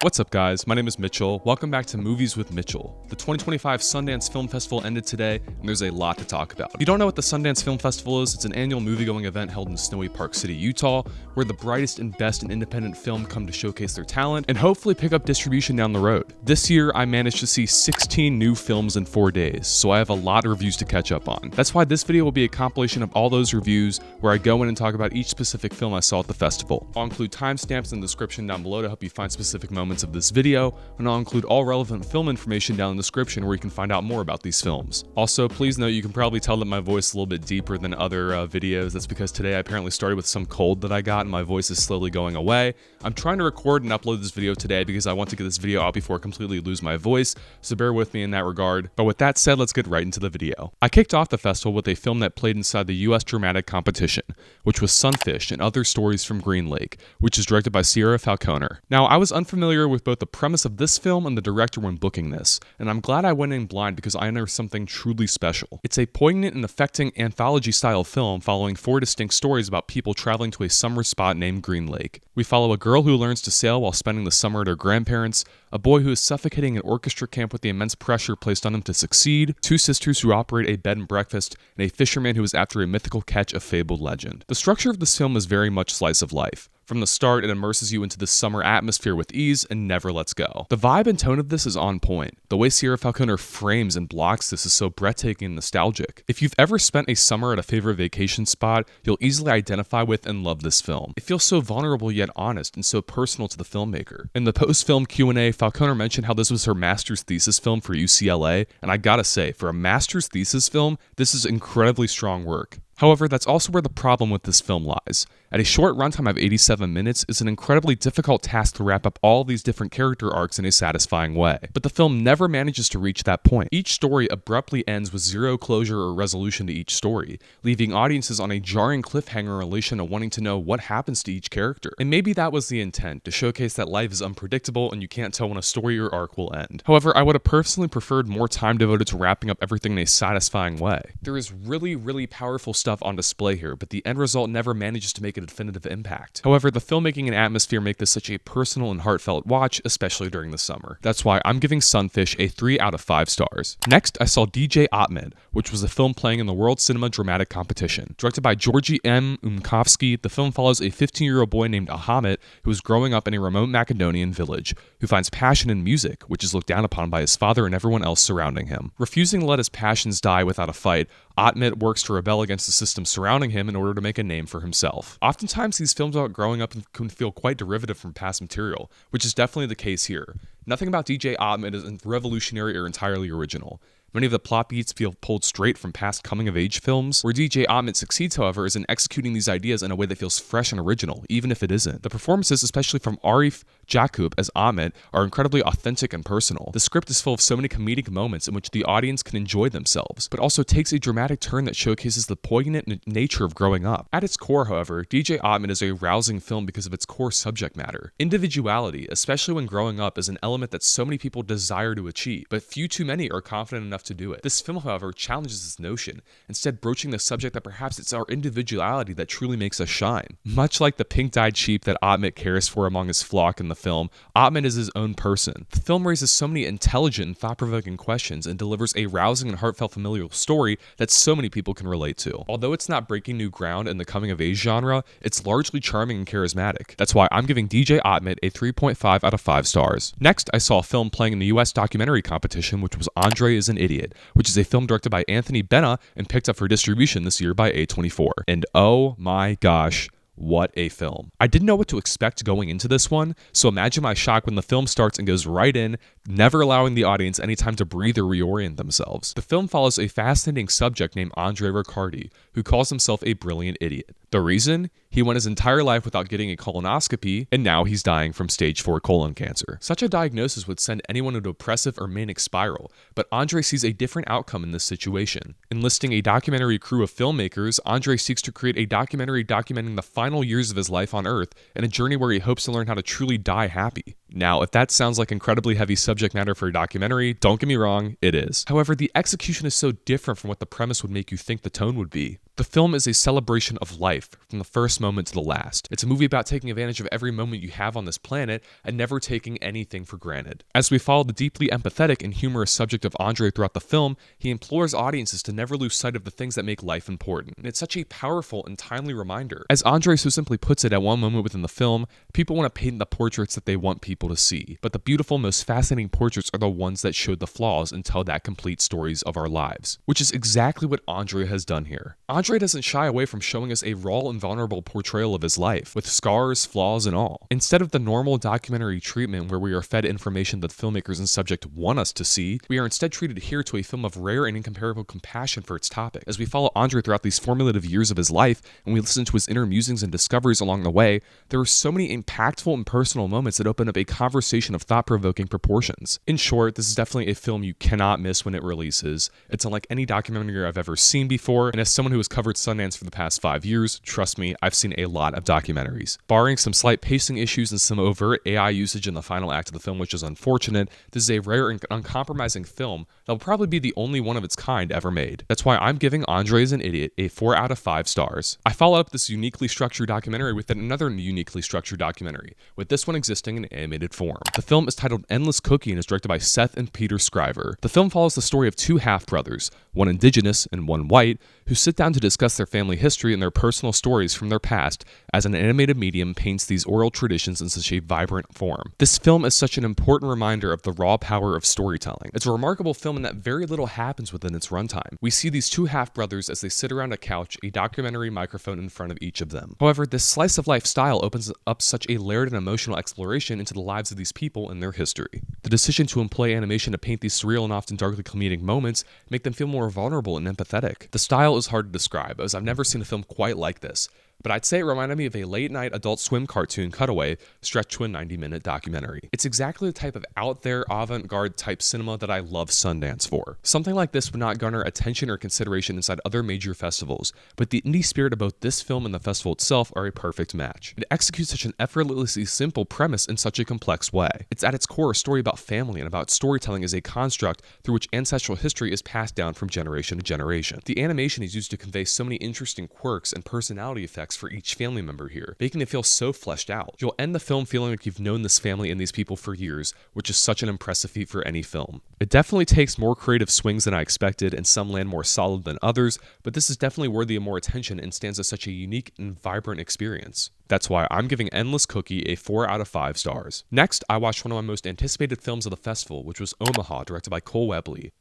What's up guys, my name is Mitchell. Welcome back to Movies with Mitchell. The 2025 Sundance Film Festival ended today, and there's a lot to talk about. If you don't know what the Sundance Film Festival is, it's an annual movie-going event held in snowy Park City, Utah, where the brightest and best in independent film come to showcase their talent and hopefully pick up distribution down the road. This year, I managed to see 16 new films in 4 days, so I have a lot of reviews to catch up on. That's why this video will be a compilation of all those reviews, where I go in and talk about each specific film I saw at the festival. I'll include timestamps in the description down below to help you find specific moments of this video, and I'll include all relevant film information down in the description where you can find out more about these films. Also, please note you can probably tell that my voice is a little bit deeper than other videos. That's because today I apparently started with some cold that I got and my voice is slowly going away. I'm trying to record and upload this video today because I want to get this video out before I completely lose my voice, so bear with me in that regard. But with that said, let's get right into the video. I kicked off the festival with a film that played inside the US dramatic competition, which was Sunfish and Other Stories from Green Lake, which is directed by Sierra Falconer. Now, I was unfamiliar with both the premise of this film and the director when booking this, and I'm glad I went in blind because I unearthed something truly special. It's a poignant and affecting anthology-style film following 4 distinct stories about people traveling to a summer spot named Green Lake. We follow a girl who learns to sail while spending the summer at her grandparents', a boy who is suffocating in orchestra camp with the immense pressure placed on him to succeed, 2 sisters who operate a bed and breakfast, and a fisherman who is after a mythical catch of fabled legend. The structure of this film is very much slice of life. From the start, it immerses you into this summer atmosphere with ease and never lets go. The vibe and tone of this is on point. The way Sierra Falconer frames and blocks this is so breathtaking and nostalgic. If you've ever spent a summer at a favorite vacation spot, you'll easily identify with and love this film. It feels so vulnerable yet honest and so personal to the filmmaker. In the post-film Q&A, Falconer mentioned how this was her master's thesis film for UCLA, and I gotta say, for a master's thesis film, this is incredibly strong work. However, that's also where the problem with this film lies. At a short runtime of 87 minutes, it's an incredibly difficult task to wrap up all these different character arcs in a satisfying way. But the film never manages to reach that point. Each story abruptly ends with zero closure or resolution to each story, leaving audiences on a jarring cliffhanger in relation to wanting to know what happens to each character. And maybe that was the intent, to showcase that life is unpredictable and you can't tell when a story or arc will end. However, I would have personally preferred more time devoted to wrapping up everything in a satisfying way. There is really powerful stuff on display here, but the end result never manages to make a definitive impact. However, the filmmaking and atmosphere make this such a personal and heartfelt watch, especially during the summer. That's why I'm giving Sunfish a 3 out of 5 stars. Next, I saw DJ Ahmet, which was a film playing in the World Cinema Dramatic Competition. Directed by Georgi M. Umkovsky, the film follows a 15-year-old boy named Ahmet who is growing up in a remote Macedonian village, who finds passion in music, which is looked down upon by his father and everyone else surrounding him. Refusing to let his passions die without a fight, Ahmet works to rebel against the system surrounding him in order to make a name for himself. Oftentimes, these films about growing up can feel quite derivative from past material, which is definitely the case here. Nothing about DJ Ahmet is revolutionary or entirely original. Many of the plot beats feel pulled straight from past coming-of-age films. Where DJ Ahmet succeeds, however, is in executing these ideas in a way that feels fresh and original, even if it isn't. The performances, especially from Raiff Jakub as Ahmet, are incredibly authentic and personal. The script is full of so many comedic moments in which the audience can enjoy themselves, but also takes a dramatic turn that showcases the poignant nature of growing up. At its core, however, DJ Ahmet is a rousing film because of its core subject matter. Individuality, especially when growing up, is an element that so many people desire to achieve, but few too many are confident enough to do it. This film, however, challenges this notion, instead broaching the subject that perhaps it's our individuality that truly makes us shine. Much like the pink-dyed sheep that Ahmet cares for among his flock in the film, Ahmet is his own person. The film raises so many intelligent and thought-provoking questions and delivers a rousing and heartfelt familial story that so many people can relate to. Although it's not breaking new ground in the coming-of-age genre, it's largely charming and charismatic. That's why I'm giving DJ Ahmet a 3.5 out of 5 stars. Next, I saw a film playing in the US documentary competition, which was Andre is an Idiot, which is a film directed by Anthony Benna and picked up for distribution this year by A24. And oh my gosh, what a film. I didn't know what to expect going into this one, so imagine my shock when the film starts and goes right in, never allowing the audience any time to breathe or reorient themselves. The film follows a fascinating subject named Andre Riccardi, who calls himself a brilliant idiot. The reason? He went his entire life without getting a colonoscopy, and now he's dying from stage 4 colon cancer. Such a diagnosis would send anyone into a depressive or manic spiral, but Andre sees a different outcome in this situation. Enlisting a documentary crew of filmmakers, Andre seeks to create a documentary documenting the final years of his life on Earth and a journey where he hopes to learn how to truly die happy. Now, if that sounds like incredibly heavy subject matter for a documentary, don't get me wrong, it is. However, the execution is so different from what the premise would make you think the tone would be. The film is a celebration of life, from the first moment to the last. It's a movie about taking advantage of every moment you have on this planet and never taking anything for granted. As we follow the deeply empathetic and humorous subject of Andre throughout the film, he implores audiences to never lose sight of the things that make life important. And it's such a powerful and timely reminder. As Andre so simply puts it at one moment within the film, people want to paint the portraits that they want people to see. But the beautiful, most fascinating portraits are the ones that show the flaws and tell that complete stories of our lives. Which is exactly what Andre has done here. Andre doesn't shy away from showing us a raw and vulnerable portrayal of his life, with scars, flaws, and all. Instead of the normal documentary treatment where we are fed information that filmmakers and subject want us to see, we are instead treated here to a film of rare and incomparable compassion for its topic. As we follow Andre throughout these formative years of his life, and we listen to his inner musings and discoveries along the way, there are so many impactful and personal moments that open up a conversation of thought-provoking proportions. In short, this is definitely a film you cannot miss when it releases. It's unlike any documentary I've ever seen before, and as someone who has covered Sundance for the past 5 years, trust me, I've seen a lot of documentaries. Barring some slight pacing issues and some overt AI usage in the final act of the film, which is unfortunate, this is a rare and uncompromising film that will probably be the only one of its kind ever made. That's why I'm giving Andre is an Idiot a 4 out of 5 stars. I followed up this uniquely structured documentary with another uniquely structured documentary, with this one existing in animated form. The film is titled Endless Cookie and is directed by Seth and Peter Scriver. The film follows the story of two half-brothers, one indigenous and one white, who sit down to discuss their family history and their personal stories from their past as an animated medium paints these oral traditions in such a vibrant form. This film is such an important reminder of the raw power of storytelling. It's a remarkable film in that very little happens within its runtime. We see these two half-brothers as they sit around a couch, a documentary microphone in front of each of them. However, this slice of life style opens up such a layered and emotional exploration into the lives of these people and their history. The decision to employ animation to paint these surreal and often darkly comedic moments make them feel more vulnerable and empathetic. The style is hard to describe, as I've never seen a film quite like this, but I'd say it reminded me of a late-night Adult Swim cartoon cutaway stretched to a 90-minute documentary. It's exactly the type of out-there, avant-garde type cinema that I love Sundance for. Something like this would not garner attention or consideration inside other major festivals, but the indie spirit of both this film and the festival itself are a perfect match. It executes such an effortlessly simple premise in such a complex way. It's at its core a story about family and about storytelling as a construct through which ancestral history is passed down from generation to generation. The animation is used to convey so many interesting quirks and personality effects for each family member here, making it feel so fleshed out. You'll end the film feeling like you've known this family and these people for years, which is such an impressive feat for any film. It definitely takes more creative swings than I expected, and some land more solid than others, but this is definitely worthy of more attention and stands as such a unique and vibrant experience. That's why I'm giving Endless Cookie a 4 out of 5 stars. Next, I watched one of my most anticipated films of the festival, which was Omaha, directed by Cole Webley.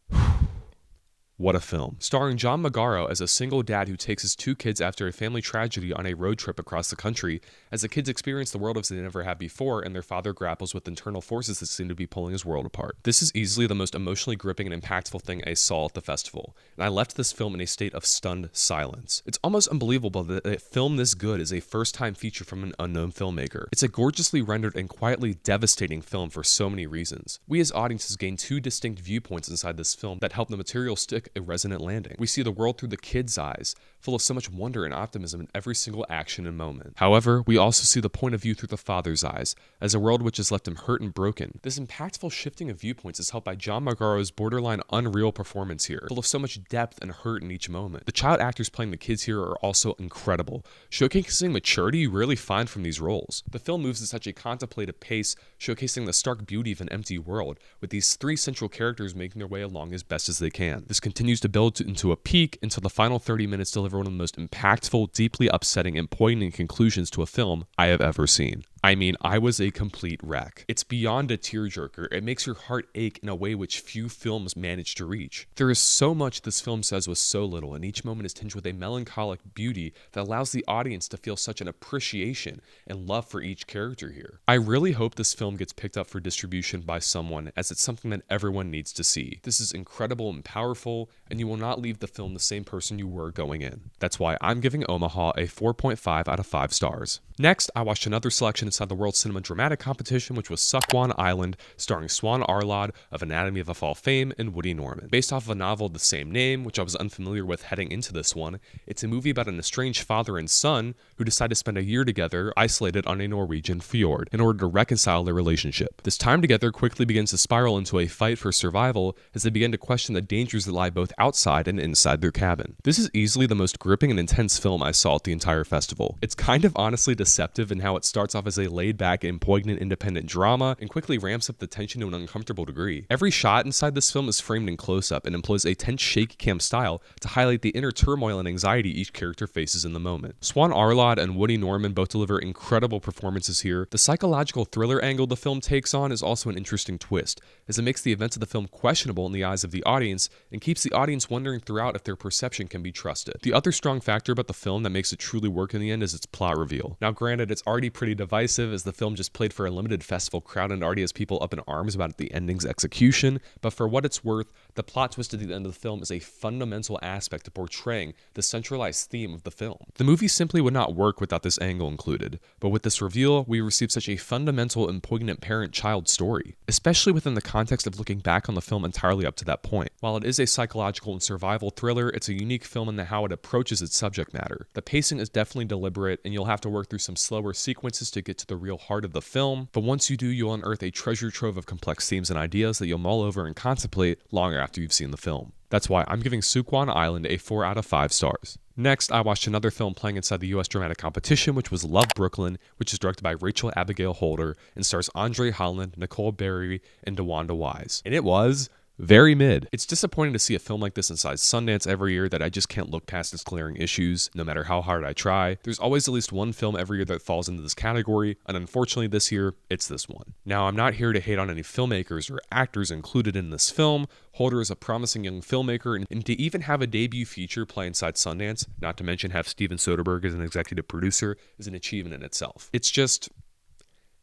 What a film. Starring John Magaro as a single dad who takes his two kids after a family tragedy on a road trip across the country, as the kids experience the world as they never have before, and their father grapples with internal forces that seem to be pulling his world apart. This is easily the most emotionally gripping and impactful thing I saw at the festival, and I left this film in a state of stunned silence. It's almost unbelievable that a film this good is a first-time feature from an unknown filmmaker. It's a gorgeously rendered and quietly devastating film for so many reasons. We as audiences gain two distinct viewpoints inside this film that help the material stick a resonant landing. We see the world through the kids' eyes, full of so much wonder and optimism in every single action and moment. However, we also see the point of view through the father's eyes, as a world which has left him hurt and broken. This impactful shifting of viewpoints is helped by John Magaro's borderline unreal performance here, full of so much depth and hurt in each moment. The child actors playing the kids here are also incredible, showcasing maturity you rarely find from these roles. The film moves at such a contemplative pace, showcasing the stark beauty of an empty world, with these three central characters making their way along as best as they can. This continues to build into a peak until the final 30 minutes deliver one of the most impactful, deeply upsetting, and poignant conclusions to a film I have ever seen. I mean, I was a complete wreck. It's beyond a tearjerker. It makes your heart ache in a way which few films manage to reach. There is so much this film says with so little, and each moment is tinged with a melancholic beauty that allows the audience to feel such an appreciation and love for each character here. I really hope this film gets picked up for distribution by someone, as it's something that everyone needs to see. This is incredible and powerful, and you will not leave the film the same person you were going in. That's why I'm giving Omaha a 4.5 out of 5 stars. Next, I watched another selection inside the World Cinema Dramatic Competition, which was Sukkwan Island, starring Swan Arlad of Anatomy of a Fall fame and Woody Norman. Based off of a novel of the same name, which I was unfamiliar with heading into this one, it's a movie about an estranged father and son who decide to spend a year together, isolated on a Norwegian fjord, in order to reconcile their relationship. This time together quickly begins to spiral into a fight for survival as they begin to question the dangers that lie both outside and inside their cabin. This is easily the most gripping and intense film I saw at the entire festival. It's kind of honestly deceptive in how it starts off as a laid-back and poignant independent drama and quickly ramps up the tension to an uncomfortable degree. Every shot inside this film is framed in close-up and employs a tense shaky cam style to highlight the inner turmoil and anxiety each character faces in the moment. Swan Arlad and Woody Norman both deliver incredible performances here. The psychological thriller angle the film takes on is also an interesting twist, as it makes the events of the film questionable in the eyes of the audience and keeps the audience wondering throughout if their perception can be trusted. The other strong factor about the film that makes it truly work in the end is its plot reveal. Now granted, it's already pretty divisive as the film just played for a limited festival crowd and already has people up in arms about the ending's execution, but for what it's worth, the plot twist at the end of the film is a fundamental aspect to portraying the centralized theme of the film. The movie simply would not work without this angle included, but with this reveal, we receive such a fundamental and poignant parent-child story, especially within the context of looking back on the film entirely up to that point. While it is a psychological and survival thriller, it's a unique film in how it approaches its subject matter. The pacing is definitely deliberate, and you'll have to work through some slower sequences to get to the real heart of the film, but once you do, you'll unearth a treasure trove of complex themes and ideas that you'll mull over and contemplate long after you've seen the film. That's why I'm giving Sukkwan Island a 4 out of 5 stars. Next, I watched another film playing inside the US Dramatic Competition, which was Love, Brooklyn, which is directed by Rachel Abigail Holder and stars Andre Holland, Nicole Berry, and DeWanda Wise. And it was very mid. It's disappointing to see a film like this inside Sundance every year that I just can't look past its glaring issues, no matter how hard I try. There's always at least one film every year that falls into this category, and unfortunately this year, it's this one. Now, I'm not here to hate on any filmmakers or actors included in this film. Holder is a promising young filmmaker, and to even have a debut feature play inside Sundance, not to mention have Steven Soderbergh as an executive producer, is an achievement in itself. It's just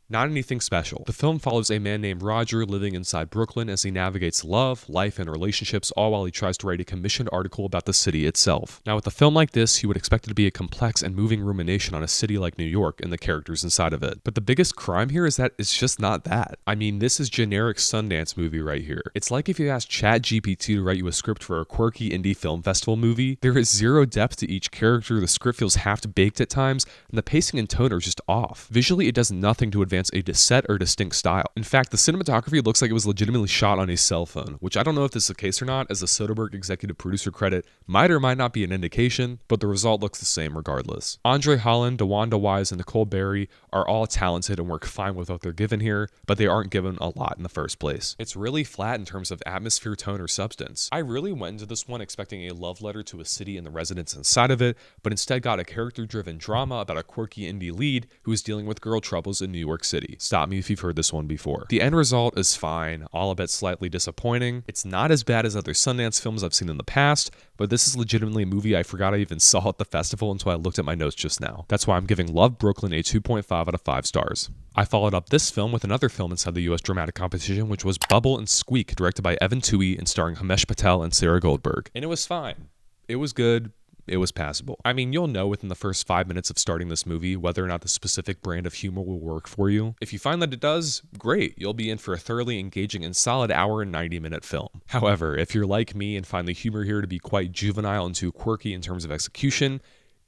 not anything special. The film follows a man named Roger living inside Brooklyn as he navigates love, life, and relationships, all while he tries to write a commissioned article about the city itself. Now, with a film like this, you would expect it to be a complex and moving rumination on a city like New York and the characters inside of it. But the biggest crime here is that it's just not that. I mean, this is generic Sundance movie right here. It's like if you asked ChatGPT to write you a script for a quirky indie film festival movie. There is zero depth to each character, the script feels half-baked at times, and the pacing and tone are just off. Visually, it does nothing to advance a set or distinct style. In fact, the cinematography looks like it was legitimately shot on a cell phone, which I don't know if this is the case or not, as the Soderbergh executive producer credit might or might not be an indication, but the result looks the same regardless. Andre Holland, DeWanda Wise, and Nicole Berry are all talented and work fine with what they're given here, but they aren't given a lot in the first place. It's really flat in terms of atmosphere, tone, or substance. I really went into this one expecting a love letter to a city and the residents inside of it, but instead got a character-driven drama about a quirky indie lead who is dealing with girl troubles in New York City. Stop me if you've heard this one before. The end result is fine, albeit slightly disappointing. It's not as bad as other Sundance films I've seen in the past, but this is legitimately a movie I forgot I even saw at the festival until I looked at my notes just now. That's why I'm giving Love, Brooklyn a 2.5 out of 5 stars. I followed up this film with another film inside the US Dramatic Competition, which was Bubble and Squeak, directed by Evan Toohey and starring Himesh Patel and Sarah Goldberg. And it was fine. It was good. It was passable. I mean, you'll know within the first 5 minutes of starting this movie whether or not the specific brand of humor will work for you. If you find that it does, great. You'll be in for a thoroughly engaging and solid hour and 90-minute film. However, if you're like me and find the humor here to be quite juvenile and too quirky in terms of execution,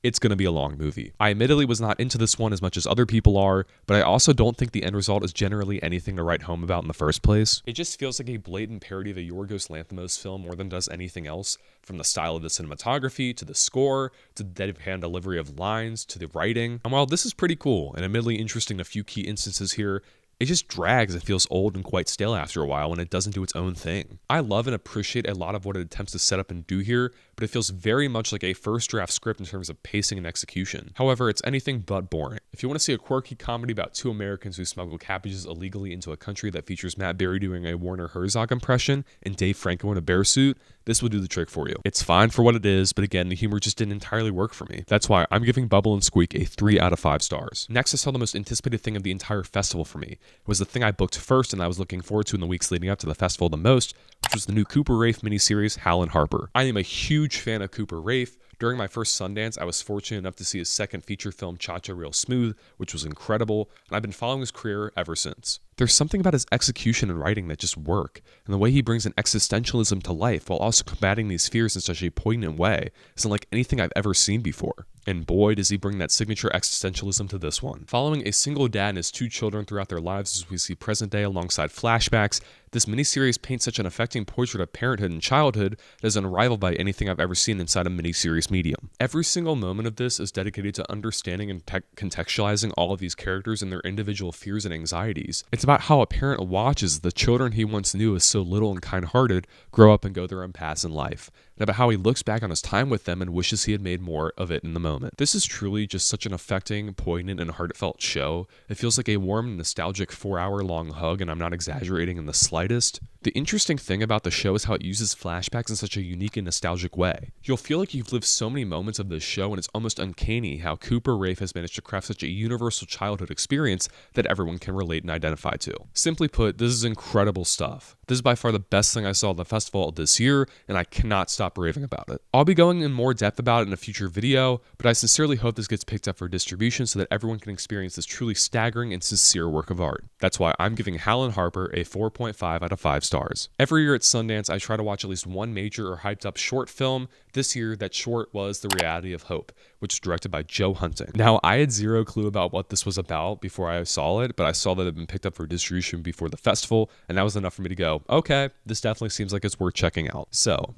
it's going to be a long movie. I admittedly was not into this one as much as other people are, but I also don't think the end result is generally anything to write home about in the first place. It just feels like a blatant parody of a Yorgos Lanthimos film more than does anything else, from the style of the cinematography, to the score, to the deadpan delivery of lines, to the writing. And while this is pretty cool and admittedly interesting in a few key instances here, it just drags and feels old and quite stale after a while when it doesn't do its own thing. I love and appreciate a lot of what it attempts to set up and do here, but it feels very much like a first draft script in terms of pacing and execution. However, it's anything but boring. If you want to see a quirky comedy about two Americans who smuggle cabbages illegally into a country that features Matt Berry doing a Werner Herzog impression and Dave Franco in a bear suit, this will do the trick for you. It's fine for what it is, but again, the humor just didn't entirely work for me. That's why I'm giving Bubble and Squeak a 3 out of 5 stars. Next, I saw the most anticipated thing of the entire festival for me. It was the thing I booked first and I was looking forward to in the weeks leading up to the festival the most, which was the new Cooper Raiff miniseries, Hal and Harper. I am a huge fan of Cooper Raiff, During my first Sundance, I was fortunate enough to see his second feature film, Cha-Cha Real Smooth, which was incredible, and I've been following his career ever since. There's something about his execution and writing that just work, and the way he brings an existentialism to life while also combating these fears in such a poignant way isn't like anything I've ever seen before. And boy, does he bring that signature existentialism to this one. Following a single dad and his two children throughout their lives as we see present day alongside flashbacks, this miniseries paints such an affecting portrait of parenthood and childhood that is unrivaled by anything I've ever seen inside a miniseries medium. Every single moment of this is dedicated to understanding and contextualizing all of these characters and their individual fears and anxieties. It's about how a parent watches the children he once knew as so little and kind-hearted grow up and go their own paths in life, and about how he looks back on his time with them and wishes he had made more of it in the moment. This is truly just such an affecting, poignant, and heartfelt show. It feels like a warm, nostalgic 4-hour-long hug, and I'm not exaggerating in the slightest. The interesting thing about the show is how it uses flashbacks in such a unique and nostalgic way. You'll feel like you've lived so many moments of this show, and it's almost uncanny how Cooper Raiff has managed to craft such a universal childhood experience that everyone can relate and identify to. Simply put, this is incredible stuff. This is by far the best thing I saw at the festival this year, and I cannot stop raving about it. I'll be going in more depth about it in a future video, but I sincerely hope this gets picked up for distribution so that everyone can experience this truly staggering and sincere work of art. That's why I'm giving Hal and Harper a 4.5 out of 5 stars. Every year at Sundance, I try to watch at least one major or hyped up short film. This year, that short was The Reality of Hope, which was directed by Joe Hunting. Now, I had zero clue about what this was about before I saw it, but I saw that it had been picked up for distribution before the festival, and that was enough for me to go, okay, this definitely seems like it's worth checking out. So,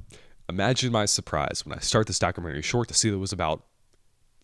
imagine my surprise when I start this documentary short to see that it was about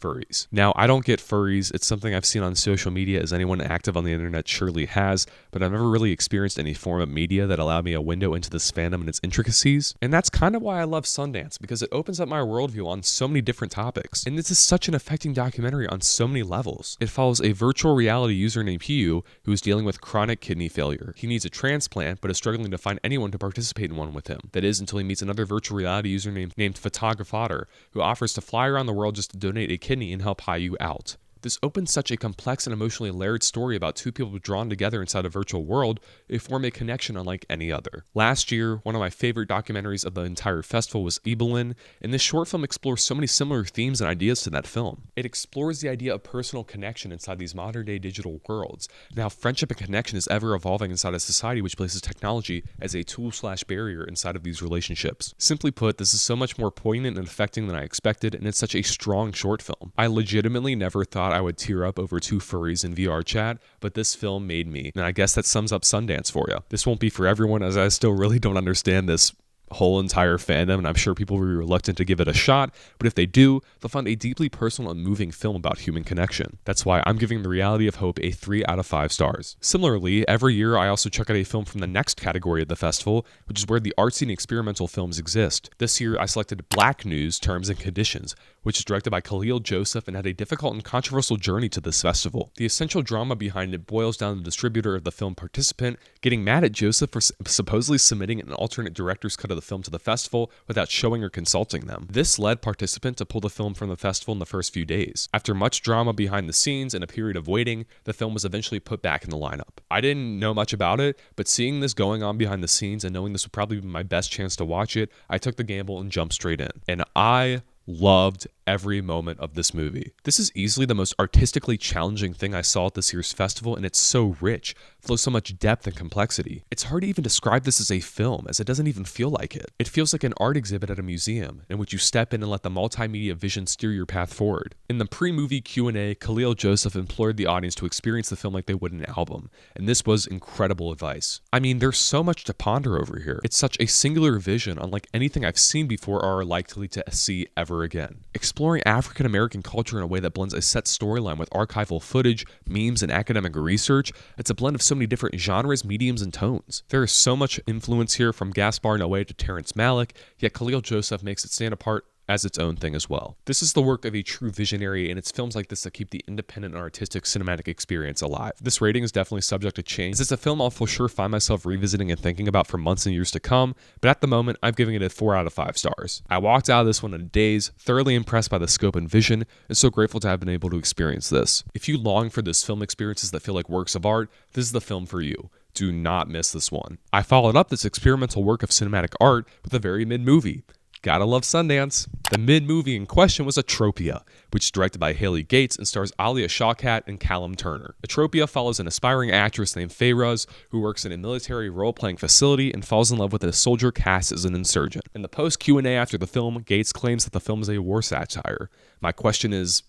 furries. Now, I don't get furries. It's something I've seen on social media, as anyone active on the internet surely has, but I've never really experienced any form of media that allowed me a window into this fandom and its intricacies. And that's kind of why I love Sundance, because it opens up my worldview on so many different topics. And this is such an affecting documentary on so many levels. It follows a virtual reality user named Hugh who is dealing with chronic kidney failure. He needs a transplant, but is struggling to find anyone to participate in one with him. That is, until he meets another virtual reality user named Photographer, who offers to fly around the world just to donate a kidney and help hire you out. This opens such a complex and emotionally layered story about two people drawn together inside a virtual world. They form a connection unlike any other. Last year, one of my favorite documentaries of the entire festival was Evelyn, and this short film explores so many similar themes and ideas to that film. It explores the idea of personal connection inside these modern-day digital worlds, and how friendship and connection is ever evolving inside a society which places technology as a tool/barrier inside of these relationships. Simply put, this is so much more poignant and affecting than I expected, and it's such a strong short film. I legitimately never thought I would tear up over two furries in VR chat, but this film made me, and I guess that sums up Sundance for you. This won't be for everyone, as I still really don't understand this whole entire fandom, and I'm sure people will be reluctant to give it a shot, but if they do, they'll find a deeply personal and moving film about human connection. That's why I'm giving The Reality of Hope a 3 out of 5 stars. Similarly, every year I also check out a film from the next category of the festival, which is where the artsy and experimental films exist. This year I selected Black News Terms and Conditions, which is directed by Khalil Joseph and had a difficult and controversial journey to this festival. The essential drama behind it boils down to the distributor of the film Participant getting mad at Joseph for supposedly submitting an alternate director's cut of the film to the festival without showing or consulting them. This led Participant to pull the film from the festival in the first few days. After much drama behind the scenes and a period of waiting, the film was eventually put back in the lineup. I didn't know much about it, but seeing this going on behind the scenes and knowing this would probably be my best chance to watch it, I took the gamble and jumped straight in. And I loved every moment of this movie. This is easily the most artistically challenging thing I saw at this year's festival, and it's so rich, flows so much depth and complexity. It's hard to even describe this as a film, as it doesn't even feel like it. It feels like an art exhibit at a museum, in which you step in and let the multimedia vision steer your path forward. In the pre-movie Q&A, Khalil Joseph implored the audience to experience the film like they would an album, and this was incredible advice. I mean, there's so much to ponder over here. It's such a singular vision, unlike anything I've seen before or are likely to see ever again. Exploring African American culture in a way that blends a set storyline with archival footage, memes, and academic research, it's a blend of so many different genres, mediums, and tones. There is so much influence here from Gaspar Noé to Terrence Malick, yet Khalil Joseph makes it stand apart as its own thing as well. This is the work of a true visionary, and it's films like this that keep the independent and artistic cinematic experience alive. This rating is definitely subject to change, as it's a film I'll for sure find myself revisiting and thinking about for months and years to come, but at the moment, I'm giving it a 4 out of 5 stars. I walked out of this one in a daze, thoroughly impressed by the scope and vision, and so grateful to have been able to experience this. If you long for this film experiences that feel like works of art, this is the film for you. Do not miss this one. I followed up this experimental work of cinematic art with a very mid-movie. Gotta love Sundance. The mid-movie in question was Atropia, which is directed by Haley Gates and stars Alia Shawkat and Callum Turner. Atropia follows an aspiring actress named Feyraz who works in a military role-playing facility and falls in love with a soldier cast as an insurgent. In the post-Q&A after the film, Gates claims that the film is a war satire. My question is,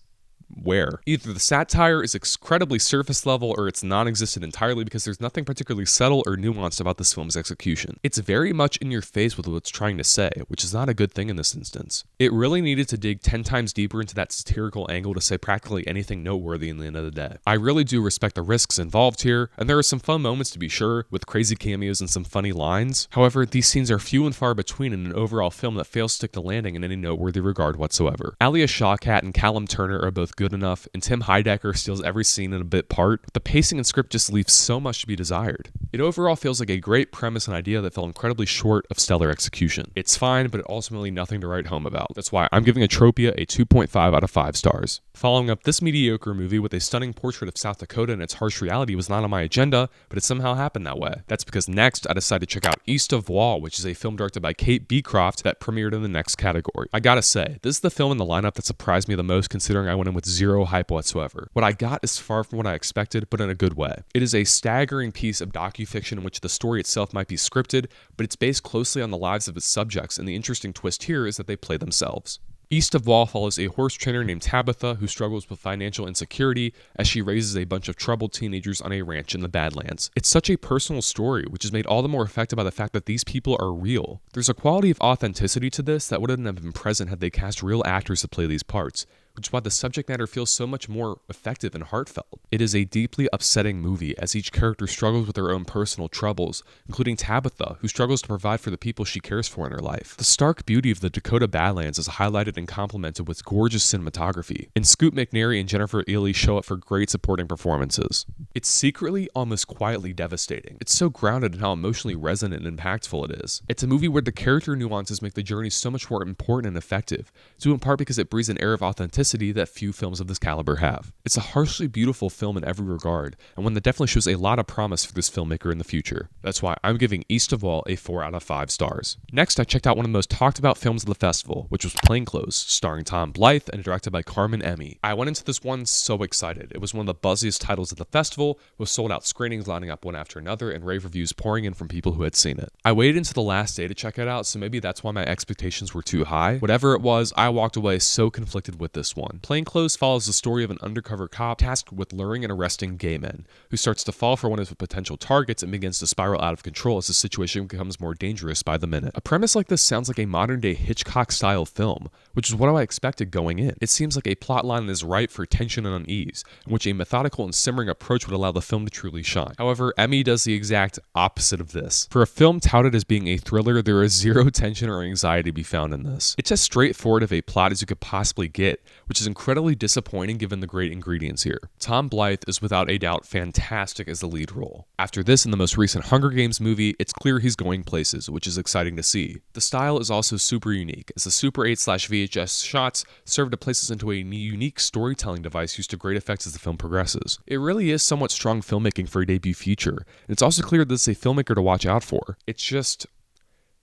where? Either the satire is incredibly surface level or it's non-existent entirely because there's nothing particularly subtle or nuanced about this film's execution. It's very much in your face with what it's trying to say, which is not a good thing in this instance. It really needed to dig 10 times deeper into that satirical angle to say practically anything noteworthy in the end of the day. I really do respect the risks involved here, and there are some fun moments to be sure, with crazy cameos and some funny lines. However, these scenes are few and far between in an overall film that fails to stick the landing in any noteworthy regard whatsoever. Alia Shawkat and Callum Turner are both good enough, and Tim Heidecker steals every scene in a bit part, but the pacing and script just leaves so much to be desired. It overall feels like a great premise and idea that fell incredibly short of stellar execution. It's fine, but ultimately nothing to write home about. That's why I'm giving Atropia a 2.5 out of 5 stars. Following up this mediocre movie with a stunning portrait of South Dakota and its harsh reality was not on my agenda, but it somehow happened that way. That's because next I decided to check out East of Wall, which is a film directed by Kate Beecroft that premiered in the next category. I gotta say, this is the film in the lineup that surprised me the most considering I went in with zero hype whatsoever. What I got is far from what I expected, but in a good way. It is a staggering piece of docufiction in which the story itself might be scripted, but it's based closely on the lives of its subjects, and the interesting twist here is that they play themselves. East of Wall follows a horse trainer named Tabitha who struggles with financial insecurity as she raises a bunch of troubled teenagers on a ranch in the Badlands. It's such a personal story, which is made all the more effective by the fact that these people are real. There's a quality of authenticity to this that wouldn't have been present had they cast real actors to play these parts, which is why the subject matter feels so much more effective and heartfelt. It is a deeply upsetting movie as each character struggles with their own personal troubles, including Tabitha, who struggles to provide for the people she cares for in her life. The stark beauty of the Dakota Badlands is highlighted and complemented with gorgeous cinematography, and Scoot McNairy and Jennifer Ehle show up for great supporting performances. It's secretly, almost quietly devastating. It's so grounded in how emotionally resonant and impactful it is. It's a movie where the character nuances make the journey so much more important and effective, due in part because it breathes an air of authenticity that few films of this caliber have. It's a harshly beautiful film in every regard, and one that definitely shows a lot of promise for this filmmaker in the future. That's why I'm giving East of Wall a 4 out of 5 stars. Next, I checked out one of the most talked about films of the festival, which was Plainclothes, starring Tom Blythe and directed by Carmen Emmy. I went into this one so excited. It was one of the buzziest titles of the festival, with sold out screenings lining up one after another and rave reviews pouring in from people who had seen it. I waited until the last day to check it out, so maybe that's why my expectations were too high. Whatever it was, I walked away so conflicted with this one. Plainclothes follows the story of an undercover cop tasked with luring and arresting gay men, who starts to fall for one of his potential targets and begins to spiral out of control as the situation becomes more dangerous by the minute. A premise like this sounds like a modern-day Hitchcock-style film, which is what I expected going in. It seems like a plotline that is ripe for tension and unease, in which a methodical and simmering approach would allow the film to truly shine. However, Emmy does the exact opposite of this. For a film touted as being a thriller, there is zero tension or anxiety to be found in this. It's as straightforward of a plot as you could possibly get, which is incredibly disappointing given the great ingredients here. Tom Blythe is without a doubt fantastic as the lead role. After this and the most recent Hunger Games movie, it's clear he's going places, which is exciting to see. The style is also super unique, as the Super 8/VHS shots serve to place us into a unique storytelling device used to great effects as the film progresses. It really is somewhat strong filmmaking for a debut feature, and it's also clear that this is a filmmaker to watch out for. It's just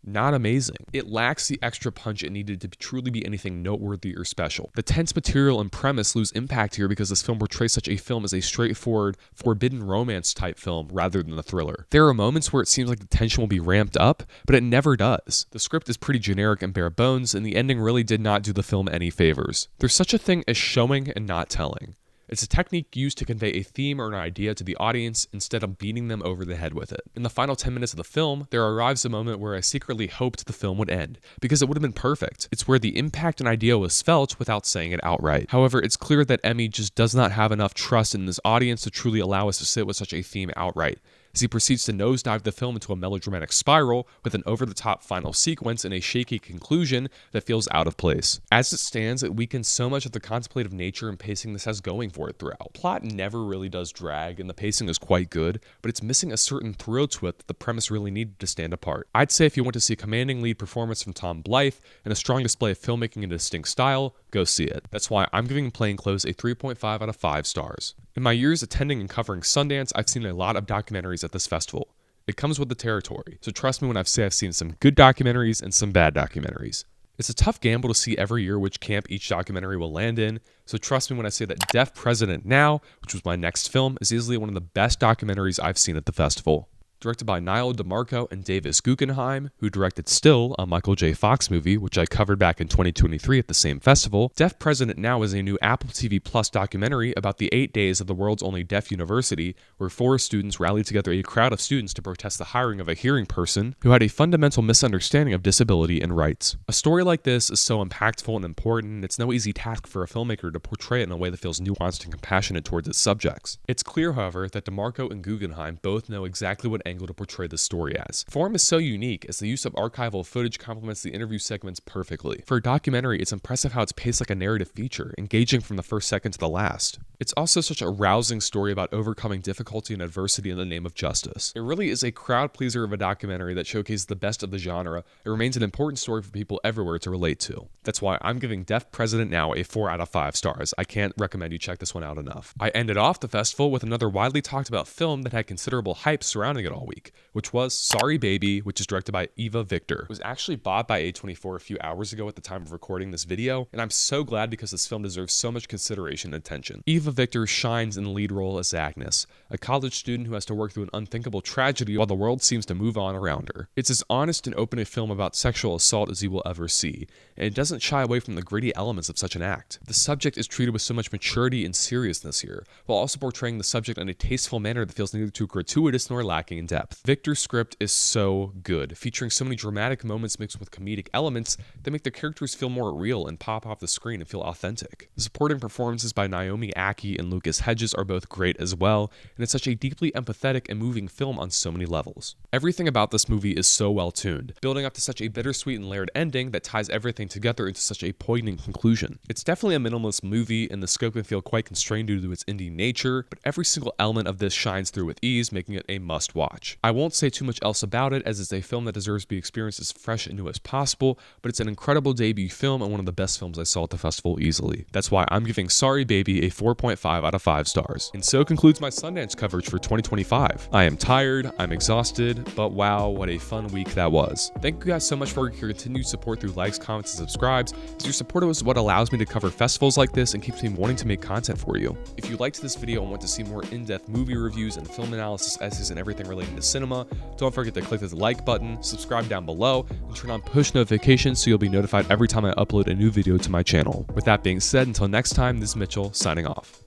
not amazing. It lacks the extra punch it needed to truly be anything noteworthy or special. The tense material and premise lose impact here because this film portrays such a film as a straightforward, forbidden romance type film rather than a thriller. There are moments where it seems like the tension will be ramped up, but it never does. The script is pretty generic and bare bones, and the ending really did not do the film any favors. There's such a thing as showing and not telling. It's a technique used to convey a theme or an idea to the audience instead of beating them over the head with it. In the final 10 minutes of the film, there arrives a moment where I secretly hoped the film would end, because it would have been perfect. It's where the impact and idea was felt without saying it outright. However, it's clear that Emmy just does not have enough trust in this audience to truly allow us to sit with such a theme outright, as he proceeds to nosedive the film into a melodramatic spiral with an over-the-top final sequence and a shaky conclusion that feels out of place. As it stands, it weakens so much of the contemplative nature and pacing this has going for it throughout. Plot never really does drag, and the pacing is quite good, but it's missing a certain thrill to it that the premise really needed to stand apart. I'd say if you want to see a commanding lead performance from Tom Blythe and a strong display of filmmaking in a distinct style, go see it. That's why I'm giving Plainclothes a 3.5 out of 5 stars. In my years attending and covering Sundance, I've seen a lot of documentaries at this festival. It comes with the territory, so trust me when I say I've seen some good documentaries and some bad documentaries. It's a tough gamble to see every year which camp each documentary will land in, so trust me when I say that Deaf President Now, which was my next film, is easily one of the best documentaries I've seen at the festival. Directed by Niall DeMarco and Davis Guggenheim, who directed Still, a Michael J. Fox movie, which I covered back in 2023 at the same festival, Deaf President Now is a new Apple TV Plus documentary about the 8 days of the world's only deaf university, where 4 students rallied together a crowd of students to protest the hiring of a hearing person who had a fundamental misunderstanding of disability and rights. A story like this is so impactful and important, and it's no easy task for a filmmaker to portray it in a way that feels nuanced and compassionate towards its subjects. It's clear, however, that DeMarco and Guggenheim both know exactly what angle to portray the story as. Form is so unique as the use of archival footage complements the interview segments perfectly. For a documentary, it's impressive how it's paced like a narrative feature, engaging from the first second to the last. It's also such a rousing story about overcoming difficulty and adversity in the name of justice. It really is a crowd pleaser of a documentary that showcases the best of the genre. It remains an important story for people everywhere to relate to. That's why I'm giving Deaf President Now a 4 out of 5 stars. I can't recommend you check this one out enough. I ended off the festival with another widely talked about film that had considerable hype surrounding it all week, which was Sorry Baby, which is directed by Eva Victor. It was actually bought by A24 a few hours ago at the time of recording this video, and I'm so glad because this film deserves so much consideration and attention. Eva Victor shines in the lead role as Agnes, a college student who has to work through an unthinkable tragedy while the world seems to move on around her. It's as honest and open a film about sexual assault as you will ever see, and it doesn't shy away from the gritty elements of such an act. The subject is treated with so much maturity and seriousness here, while also portraying the subject in a tasteful manner that feels neither too gratuitous nor lacking in depth. Victor's script is so good, featuring so many dramatic moments mixed with comedic elements that make the characters feel more real and pop off the screen and feel authentic. The supporting performances by Naomi Ackie and Lucas Hedges are both great as well, and it's such a deeply empathetic and moving film on so many levels. Everything about this movie is so well tuned, building up to such a bittersweet and layered ending that ties everything together into such a poignant conclusion. It's definitely a minimalist movie, and the scope can feel quite constrained due to its indie nature, but every single element of this shines through with ease, making it a must-watch. I won't say too much else about it, as it's a film that deserves to be experienced as fresh and new as possible, but it's an incredible debut film and one of the best films I saw at the festival easily. That's why I'm giving Sorry Baby a 4.5 out of 5 stars. And so concludes my Sundance coverage for 2025. I am tired, I'm exhausted, but wow, what a fun week that was. Thank you guys so much for your continued support through likes, comments, and subscribes, as your support is what allows me to cover festivals like this and keeps me wanting to make content for you. If you liked this video and want to see more in-depth movie reviews and film analysis, essays, and everything relating to cinema, don't forget to click the like button, subscribe down below, and turn on push notifications so you'll be notified every time I upload a new video to my channel. With that being said, until next time, this is Mitchell signing off.